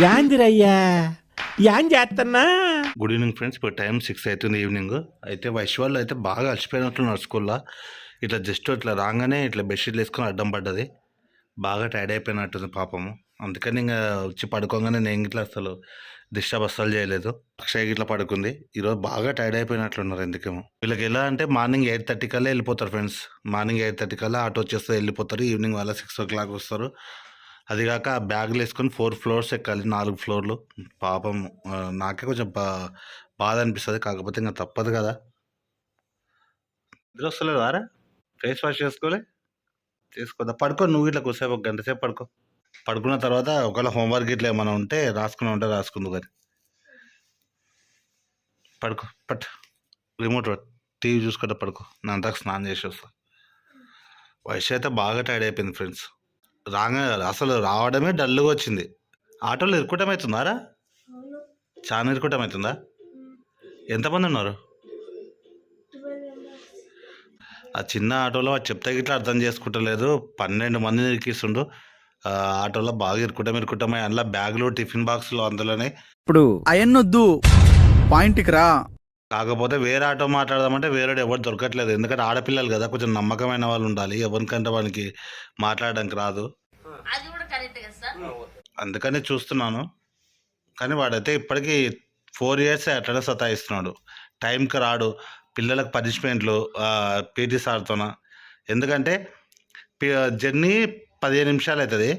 యాందిరయ్యా యాం చేస్తున్నా. Good evening friends. ఇప్పుడు time 6 అవుతుంది ఈవినింగ్. అయితే వైశ్వాళ్ళు అయితే బాగా అలసిపోయినట్లున్నారు స్కూల్లో. ఇట్లా జస్ట్ ఇట్లా రాగానే ఇట్లా బెడ్షీట్లు వేసుకొని అడ్డం పడ్డది. బాగా టైర్డ్ అయిపోయినట్టుంది పాపము. అందుకని ఇంకా వచ్చి పడుకోగానే నేను ఇట్లా అసలు డిస్టర్బ్ అస్సలు చేయలేదు. అక్షయ్ ఇట్లా పడుకుంది. ఈరోజు బాగా టైర్డ్ అయిపోయినట్లున్నారు ఎందుకేమో. వీళ్ళకి ఎలా అంటే మార్నింగ్ 8:30 కల్లా వెళ్ళిపోతారు ఫ్రెండ్స్. మార్నింగ్ 8:30 కల్లా ఆటో వచ్చేస్తే వెళ్ళిపోతారు. ఈవినింగ్ వాళ్ళ 6 o'clock వస్తారు. అది కాక బ్యాగులు వేసుకొని 4 floors ఎక్కాలి, 4 ఫ్లోర్లు. పాపం నాకే కొంచెం బాధ అనిపిస్తుంది. కాకపోతే ఇంకా తప్పదు కదా. నిద్ర వస్తలేదు వారా? ఫేస్ వాష్ చేసుకోదా? పడుకో నువ్వు ఇట్లా కూర్చోపు, ఒక గంట సేపు పడుకో. పడుకున్న తర్వాత ఒకవేళ హోంవర్క్ ఇట్లా ఏమైనా ఉంటే రాసుకుందు కానీ పడుకో. రిమోట్ టీవీ చూసుకుంటే పడుకో. నా అంతకు స్నానం చేసి వస్తా. వయసు అయితే బాగా టైర్డ్ అయిపోయింది ఫ్రెండ్స్. అసలు రావడమే డల్గా వచ్చింది. ఆటోలో ఇరుక్కుంటం అవుతుందారా? చాలా ఇరుక్కుంటం అవుతుందా? ఎంతమంది ఉన్నారు? ఆ చిన్న ఆటోలో చెప్తే గిట్లా అర్థం చేసుకుంటలేదు. 12 మందిని ఇరికిస్తుండు. ఆటోలో బాగా ఇరుక్కుంటమే. అందులో బ్యాగులు, టిఫిన్ బాక్సులు అందులోనే. ఇప్పుడు అయన్నొద్దు, పాయింట్కి రా. కాకపోతే వేరే ఆటో మాట్లాడదామంటే వేరే ఎవరు దొరకట్లేదు. ఎందుకంటే ఆడపిల్లలు కదా, కొంచెం నమ్మకమైన వాళ్ళు ఉండాలి. ఎవరికంటే వానికి మాట్లాడడానికి రాదు. అందుకని చూస్తున్నాను. కానీ వాడైతే ఇప్పటికీ 4 years అట్లనే సతాయిస్తున్నాడు. టైంకి రాడు. పిల్లలకు పనిష్మెంట్లు పీటీ సార్తోన. ఎందుకంటే జర్నీ 15 నిమిషాలు అవుతుంది.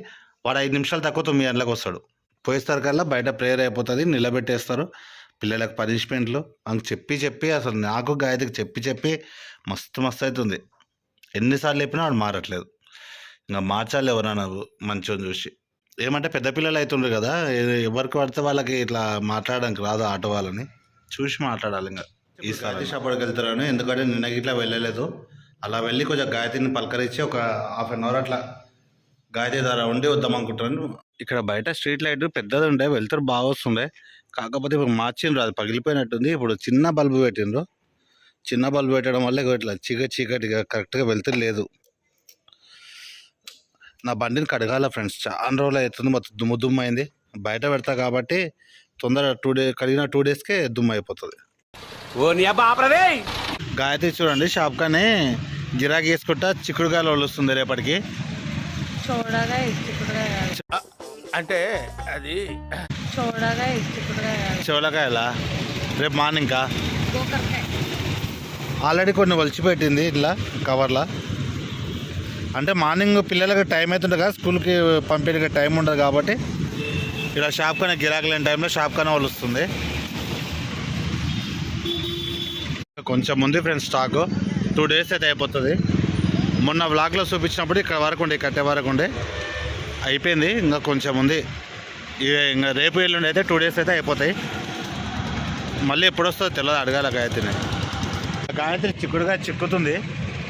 వాడు 5 నిమిషాలు తక్కువ 9 గంటలకు వస్తాడు. పోయేసరికల్లా బయట ప్రేయర్ అయిపోతుంది, నిలబెట్టేస్తారు. పిల్లలకు పనిష్మెంట్లు అని చెప్పి అసలు నాకు గాయత్రికి చెప్పి మస్తు అవుతుంది. ఎన్నిసార్లు చెప్పినా వాడు మారట్లేదు. ఇంకా మార్చాలి ఎవరన్నా మంచిగా చూసి. ఏమంటే పెద్ద పిల్లలు అవుతుండ్రు కదా, ఎవరికి పడితే వాళ్ళకి ఇట్లా మాట్లాడడానికి రాదు. ఆటో వాళ్ళని చూసి మాట్లాడాలి. ఇంకా ఈసారి షాప్కి వెళ్తారని, ఎందుకంటే నిన్నకి ఇట్లా వెళ్ళలేదు. అలా వెళ్ళి కొంచెం గాయత్రిని పలకరించి ఒక 1/2 hour అట్లా గాయత్రి ద్వారా ఉండి వద్దాం అనుకుంటాను. ఇక్కడ బయట స్ట్రీట్ లైట్ పెద్దది ఉండే, వెళ్తారు బాగా వస్తుండే. కాకపోతే ఇప్పుడు మార్చిండ్రు, అది పగిలిపోయినట్టుంది. ఇప్పుడు చిన్న బల్బు పెట్టిండ్రు. చిన్న బల్బు పెట్టడం వల్ల ఇట్లా చీకటిగా కరెక్ట్గా వెళ్తే లేదు. నా బండిని కడగాల ఫ్రెండ్స్. చాలా రోజులు అవుతుంది, మొత్తం దుమ్ము అయింది. బయట పెడతా కాబట్టి తొందరగా కడిగిన 2 daysకే దుమ్ము అయిపోతుంది. గాయత్రి చూడండి షాప్ కానీ గిరాకీ వేసుకుంటా చిక్కుడుకాయలు వస్తుంది రేపటికి. అంటే అది చోళకాయలా? రేపు మార్నింగ్కా? ఆల్రెడీ కొన్ని ఒలిచిపెట్టింది ఇట్లా కవర్లా. అంటే మార్నింగ్ పిల్లలకి టైం అవుతుంటుంది కదా, స్కూల్కి పంపించే టైం ఉండదు కాబట్టి ఇలా షాప్ కన్నా గిరాకీ లేని టైంలో షాప్ కన్నా వస్తుంది. కొంచెం ఉంది ఫ్రెండ్స్ స్టాకు. 2 days అయితే అయిపోతుంది. మొన్న వ్లాగ్లో చూపించినప్పుడు ఇక్కడ వరకు ఉండే, కట్టే వరకు ఉండే అయిపోయింది. ఇంకా కొంచెం ఉంది. ఇంకా రేపు ఎల్లుండి అయితే 2 days అయితే అయిపోతాయి. మళ్ళీ ఎప్పుడు వస్తుందో తెలియదు, అడగాల గాయత్రిని. గాయత్రి చిక్కుడుగా చిక్కుతుంది.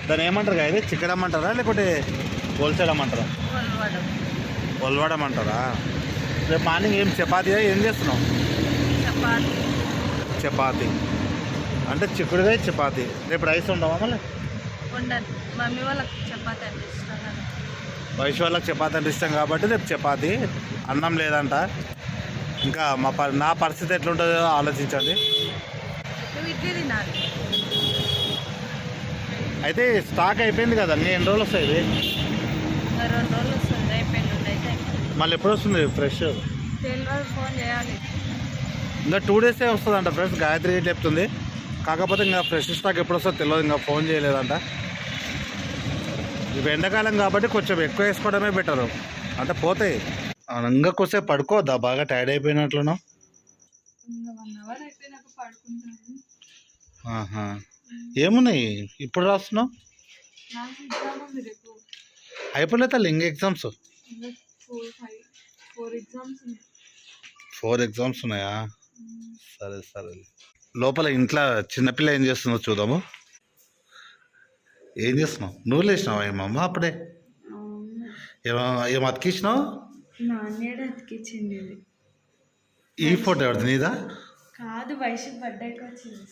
దాన్ని ఏమంటారు గాయత్రి? చిక్కడమంటారా లేకపోతే హోల్సేడమంటారా? ఒలవడమంటారా? రేపు మార్నింగ్ ఏం చపాతీ ఏం చేస్తున్నావు? చపాతీ అంటే చిక్కుడుగా చపాతీ. రేపు రైస్ ఉండవా? మళ్ళీ వయసు వాళ్ళకి చపాతీ అంటే ఇష్టం కాబట్టి రేపు చపాతీ. అన్నం లేదంట. ఇంకా నా పరిస్థితి ఎట్లుంటుందో ఆలోచించండి. అయితే స్టాక్ అయిపోయింది కదా, ఎన్ని రోజులు వస్తాయి? 2 రోజులు వస్తుంది. మళ్ళీ ఎప్పుడు వస్తుంది ఫ్రెష్? ఇంకా 2 days వస్తుందంట ఫ్రెండ్స్. గాయత్రి చెప్తుంది. కాకపోతే ఇంకా ఫ్రెష్ స్టాక్ ఎప్పుడు వస్తుందో తెలియదు. ఇంకా ఫోన్ చేయలేదంట. ఇప్పుడు ఎండాకాలం కాబట్టి కొంచెం ఎక్కువ వేసుకోవడమే బెటరు. అంటే పోతాయి. ఇంకా కొంచెం పడుకోవద్దా? బాగా టైర్డ్ అయిపోయినట్లును. ఏమున్నాయి ఇప్పుడు రాస్తున్నావు? అయిపోలేదు తల్లి, ఇంక ఎగ్జామ్స్ 4 exams ఉన్నాయా? సరే. లోపల ఇంట్లో చిన్నపిల్ల ఏం చేస్తుందో చూద్దాము. ఏం చేస్తున్నావు? నువ్వు లేచినావా ఏమమ్మ అప్పుడే? ఏం అతికించినావు? ఈ ఫోటో ఎవరిది? నీదా? కాదు, వైషు బర్త్డేకి వచ్చింది.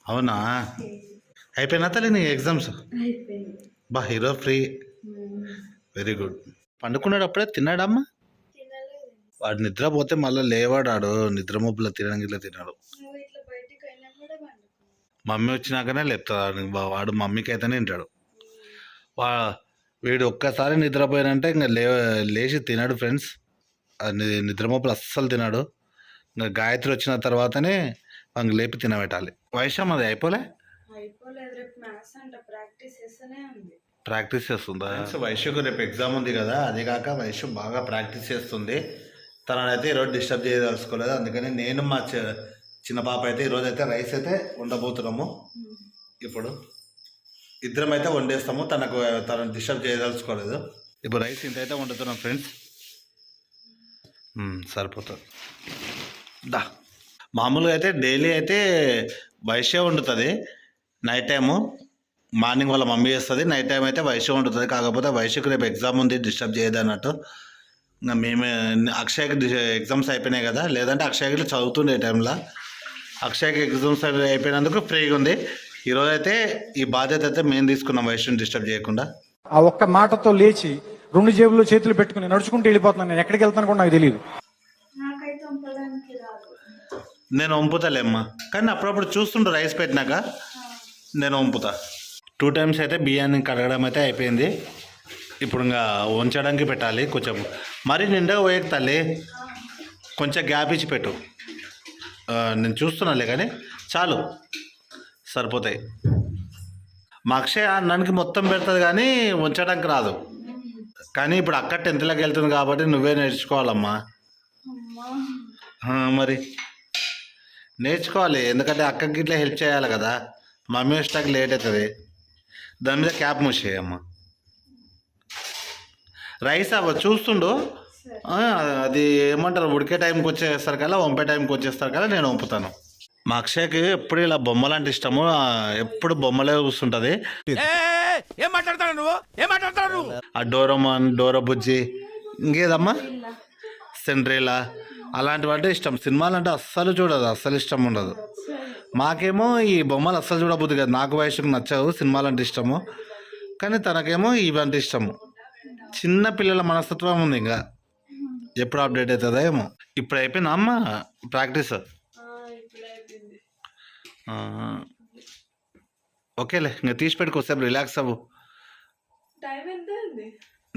అవునా? అయిపోయినా తల్లి నీ ఎగ్జామ్స్? బా హీరో ఫ్రీ. Very good. పండుకున్నాడు అప్పుడే? తిన్నాడమ్మా? వాడు నిద్రపోతే మళ్ళీ లేవాడాడు, నిద్ర మబ్బులో తినడానికి ఇట్లా తినాడు. నువ్వు ఇట్లా బయటికి అయినా కూడా పండుకో. మమ్మీ వచ్చినాకనే లేపుతాడు, వాడు మమ్మీకి అయితేనే తింటాడు. వీడు ఒక్కసారి నిద్రపోయానంటే ఇంకా లేచి తినాడు ఫ్రెండ్స్. నిద్ర మబ్బులు అస్సలు తినాడు. ఇంకా గాయత్రి వచ్చిన తర్వాతనే వాడికి లేపి తినబెట్టాలి. వైషమ్ అది అయిపోలేదు, రేపు మ్యాథ్స్ అంట ప్రాక్టీస్ చేస్తూనే ఉంది. ప్రాక్టీస్ చేస్తుందా? వైశ్యకు రేపు ఎగ్జామ్ ఉంది కదా, అదే కాక వైశ్య బాగా ప్రాక్టీస్ చేస్తుంది. తననైతే ఈరోజు డిస్టర్బ్ చేయదలుచుకోలేదు, అందుకని నేను మా చిన్న పాప అయితే ఈరోజు అయితే రైస్ అయితే వండబోతున్నాము. ఇప్పుడు ఇద్దరం అయితే వండేస్తాము, తనను డిస్టర్బ్ చేయదలుచుకోలేదు. ఇప్పుడు రైస్ ఇంత అయితే వండుతున్నాం ఫ్రెండ్స్, సరిపోతుంది. మామూలుగా అయితే డైలీ అయితే వైశ్య వండుతుంది నైట్ టైము, మార్నింగ్ వాళ్ళ మమ్మీ చేస్తుంది, నైట్ టైం అయితే వైశ్య వండుతుంది. కాకపోతే వైశ్యకు రేపు ఎగ్జామ్ ఉంది, డిస్టర్బ్ చేయదు అన్నట్టు. ఇంకా మేము అక్షయ్కి ఎగ్జామ్స్ అయిపోయినాయి కదా, లేదంటే అక్షయ్కి చదువుతుండే టైంలో. అక్షయ్కి ఎగ్జామ్స్ అయిపోయినందుకు ఫ్రీగా ఉంది. ఈరోజు అయితే ఈ బాధ్యత అయితే మేము తీసుకున్నాం, వైశ్యని డిస్టర్బ్ చేయకుండా. ఆ ఒక్క మాటతో లేచి 2 జేబుల్లో చేతులు పెట్టుకుని నడుచుకుంటూ వెళ్ళిపోతున్నాను. నేను ఎక్కడికి వెళ్తాను కూడా నాకు తెలియదు. నాకైతే వంపడానికి రాదు. నేను వంపుతాలేమ్మా, కానీ అప్పుడప్పుడు చూస్తుంటా రైస్ పెట్టినాక నేను వంపుతా. 2 టైమ్స్ అయితే బియ్యాన్ని కడగడం అయితే అయిపోయింది. ఇప్పుడు ఇంకా ఉంచడానికి పెట్టాలి. కొంచెం మరీ నిండా పోయేకి తల్లి, కొంచెం గ్యాప్ ఇచ్చి పెట్టు. నేను చూస్తున్నాలే కానీ చాలు, సరిపోతాయి. మా అక్షయ అన్నానికి మొత్తం పెడుతుంది కానీ ఉంచడానికి రాదు. కానీ ఇప్పుడు అక్క 10th వెళ్తుంది కాబట్టి నువ్వే నేర్చుకోవాలమ్మా. మరి నేర్చుకోవాలి, ఎందుకంటే అక్కకి ఇట్లా హెల్ప్ చేయాలి కదా. మమ్మీ వచ్చాక లేట్ అవుతుంది. దాని మీద క్యాప్ మూసేయమ్మా. రైస్ చూస్తుండు, అది ఏమంటారు, ఉడికే టైంకి వచ్చేస్తారు కదా, వంపే టైంకి వచ్చేస్తారు కదా, నేను వంపుతాను. మా అక్షయ్కి ఎప్పుడు ఇలా బొమ్మలంటే ఇష్టము, ఎప్పుడు బొమ్మలే చూస్తుంటుంది. ఆ డోరమాన్, డోరబుజ్జి, ఇంకేదమ్మా సెండ్రీలా అలాంటివి అంటే ఇష్టం. సినిమాలు అంటే అస్సలు చూడదు, అస్సలు ఇష్టం ఉండదు. మాకేమో ఈ బొమ్మలు అస్సలు చూడబుద్ది కదా. నాకు వయసుకు నచ్చవు, సినిమాలు అంటే ఇష్టము, కానీ తనకేమో ఇవంటే ఇష్టము. చిన్న పిల్లల మనస్తత్వం ఉంది, ఇంకా ఎప్పుడు అప్డేట్ అవుతుందో ఏమో. ఇప్పుడు అయిపోయిందా అమ్మ ప్రాక్టీస్? ఓకేలే, ఇంకా తీసి పెట్టుకోసేపు రిలాక్స్ అవ్వు.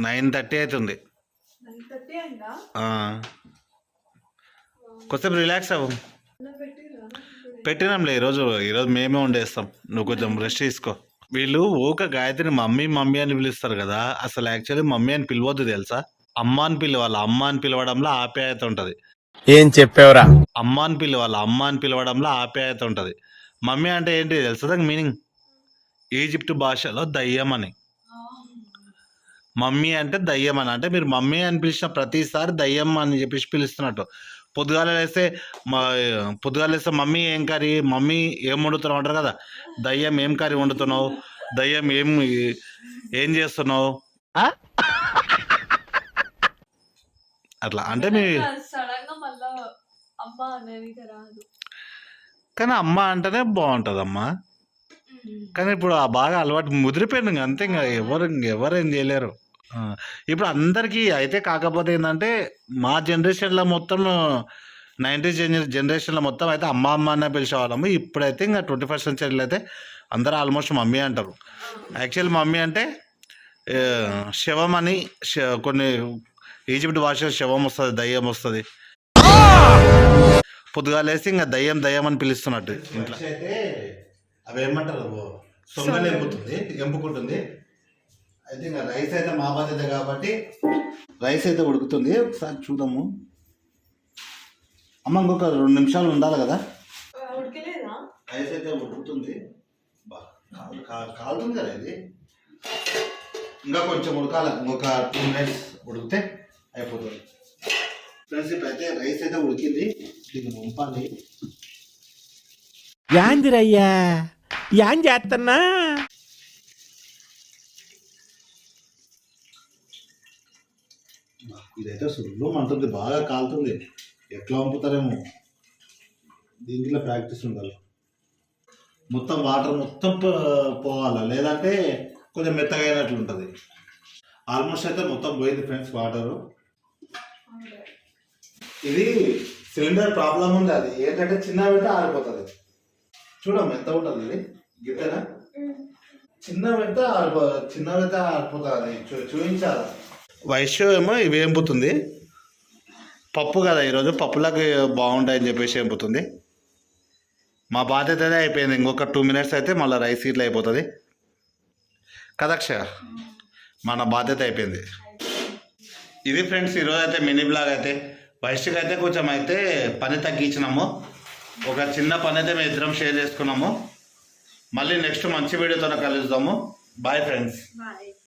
9:30 అవుతుంది. కొద్దిసేపు రిలాక్స్ అవ్వు. పెట్టినాంలే ఈరోజు మేమే వండేస్తాం, నువ్వు కొంచెం రెస్ట్ తీసుకో. వీళ్ళు ఊక గాయత్రిని మమ్మీ మమ్మీ అని పిలుస్తారు కదా, అసలు యాక్చువల్లీ మమ్మీ అని పిలవద్దు తెలుసా. అమ్మ అని పిలవాలి. అమ్మ అని పిలవడంలో ఆప్యాయత ఉంటుంది. ఏం చెప్పావురా? అమ్మ అని పిలవాలి. అమ్మ అని పిలవడంలో ఆప్యాయత ఉంటుంది. మమ్మీ అంటే ఏంటి తెలుసా దానికి మీనింగ్? ఈజిప్ట్ భాషలో దయ్యం అని. మమ్మీ అంటే దయ్యం అని, అంటే మీరు మమ్మీ అని పిలిచిన ప్రతిసారి దయ్యం అని చెప్పేసి పిలుస్తున్నట్టు. పొద్దుగాల లేస్తే మమ్మీ ఏం కర్రీ, మమ్మీ ఏం వండుతున్నావు అంటారు కదా. దయ్యం ఏం కర్రీ వండుతున్నావు, దయ్యం ఏం చేస్తున్నావు, అట్లా అంటే మీ కానీ అమ్మ అంటేనే బాగుంటుంది అమ్మ. కానీ ఇప్పుడు ఆ బాగా అలవాటు ముదిరిపోయింది, ఇంకా అంతే. ఇంకా ఎవరేం చేయలేరు ఇప్పుడు అందరికీ. అయితే కాకపోతే ఏంటంటే మా జనరేషన్లో మొత్తం 90s జనరేషన్లో మొత్తం అయితే అమ్మ అమ్మ అనే పిలిచేవాళ్ళము. ఇప్పుడైతే ఇంకా 21st centuryలో అయితే అందరూ ఆల్మోస్ట్ మమ్మీ అంటారు. యాక్చువల్ మమ్మీ అంటే శవం అని, కొన్ని ఈజిప్ట్ భాషలో శవం వస్తుంది, దయ్యం వస్తుంది. పొద్దుగాలేసి ఇంకా దయ్యం అని పిలుస్తున్నట్టు ఇంట్లో అయితే అవి ఏమంటారు, సొంగలు ఎంపుకుంటుంది. అయితే ఇంకా రైస్ అయితే మా బాధ్యత కాబట్టి రైస్ అయితే ఉడుకుతుంది. ఒకసారి చూద్దాము అమ్మ, ఇంకొక 2 నిమిషాలు ఉండాలి కదా. రైస్ అయితే ఉడుకుతుంది, కాలుతుంది కదా ఇది. ఇంకా కొంచెం ఉడకాలి, ఇంకొక 2 minutes ఉడికితే అయిపోతుంది. ఫ్రెండ్స్ అయితే రైస్ అయితే ఉడికింది, దీన్ని పంపాలి. యాందిరయ్యా యాన్ చేస్తున్నా? ఇదైతే సురులు అంటుంది, బాగా కాలుతుంది. ఎట్లా పంపుతారేమో, దీంట్లో ప్రాక్టీస్ ఉండాలి. మొత్తం వాటర్ మొత్తం పోవాలి, లేదంటే కొంచెం మెత్తగా అయినట్లు ఉంటుంది. ఆల్మోస్ట్ అయితే మొత్తం పోయింది ఫ్రెండ్స్ వాటరు. ఇది సిలిండర్ ప్రాబ్లం ఉంది, అది ఏంటంటే చిన్న పెడితే ఆరిపోతుంది. చూడమ్మ ఎంత ఉంటుంది ఇది గిట్టేనా, చిన్న పెడితే ఆరిపోతుంది. అది చూపించాలి. వైశ్య ఏమో ఇవి ఏంపుతుంది, పప్పు కదా ఈరోజు పప్పులకు బాగుంటాయని చెప్పేసి ఏంపుతుంది. మా బాధ్యత అయితే అయిపోయింది, ఇంకొక 2 minutes అయితే మళ్ళీ రైస్ ఇట్లా అయిపోతుంది కదక్ష, మన బాధ్యత అయిపోయింది. ఇది ఫ్రెండ్స్ ఈరోజు అయితే మినీ బ్లాగ్ అయితే. వైశ్యకి అయితే కొంచెం అయితే పని తగ్గించినాము, ఒక చిన్న పని అయితే మేము ఇద్దరం షేర్ చేసుకున్నాము. మళ్ళీ నెక్స్ట్ మంచి వీడియోతో కలుద్దాము. Bye friends. బాయ్.